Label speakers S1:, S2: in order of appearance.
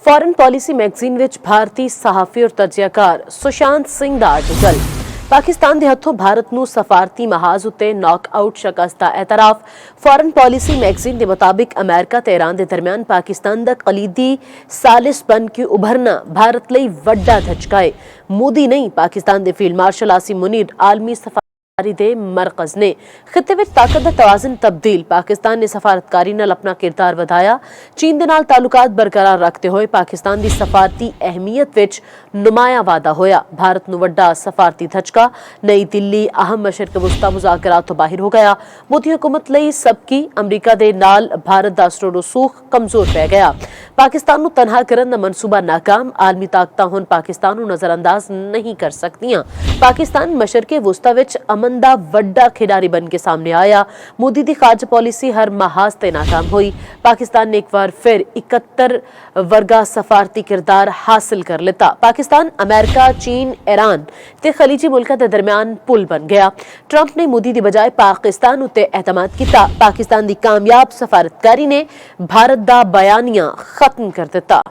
S1: Foreign policy magazine विच भारतीय सहाफी और तजयाकार सुशांत सिंह दा आर्टिकल। पाकिस्तान के हथों भारत नूं सफारती महाज उत्ते नॉकआउट शिकस्त का एतराफ। फॉरेन पॉलिसी मैगजीन के मुताबिक अमेरिका ते ईरान के दरमियान पाकिस्तान का कलीदी सालिस बन के उभरना भारत लई वड्डा धचका है। मोदी नहीं, पाकिस्तान के फील्ड मार्शल आसिम मुनीर आलमी दे मरकज ने खिते विच ताकत दा तवाज़ुन तब्दील। पाकिस्तान ने सफारतकारी नाल अपना किरदार वधाया। चीन दे नाल ताल्लुकात बरकरार रखते हुए पाकिस्तान की सफारती अहमियत विच नुमाया वाधा होया। भारत नूं वड्डा सफारती धचका। नई दिल्ली अहम मशरक वस्ता मुज़ाकरात तो बाहर हो गया। मोदी हुकूमत लई सबकी अमरीका दे नाल भारत दा असर रसूख कमजोर पै गया। पाकिस्तान नूं तनहा करन दा मनसूबा नाकाम। आलमी ताकतां हुण पाकिस्तान नूं नजरअंदाज नहीं कर सकदियां। पाकिस्तान मशरके वस्ता विच अमन दा वड्डा खिडारी बन के सामने आया। मोदी दी खारजा पॉलिसी हर महाज ते नाकाम हुई। पाकिस्तान ने एक बार फिर 71 वर्गा सफारती किरदार हासिल कर लिता। पाकिस्तान अमेरिका, चीन, ईरान ते खलीजी मुल्कां दे दरमियान पुल बन गया। ट्रंप ने मोदी दी बजाय पाकिस्तान उत्ते एतमाद किया। पाकिस्तान दी कामयाब सफारतकारी ने भारत दा बयानिया खत्म कर दिता।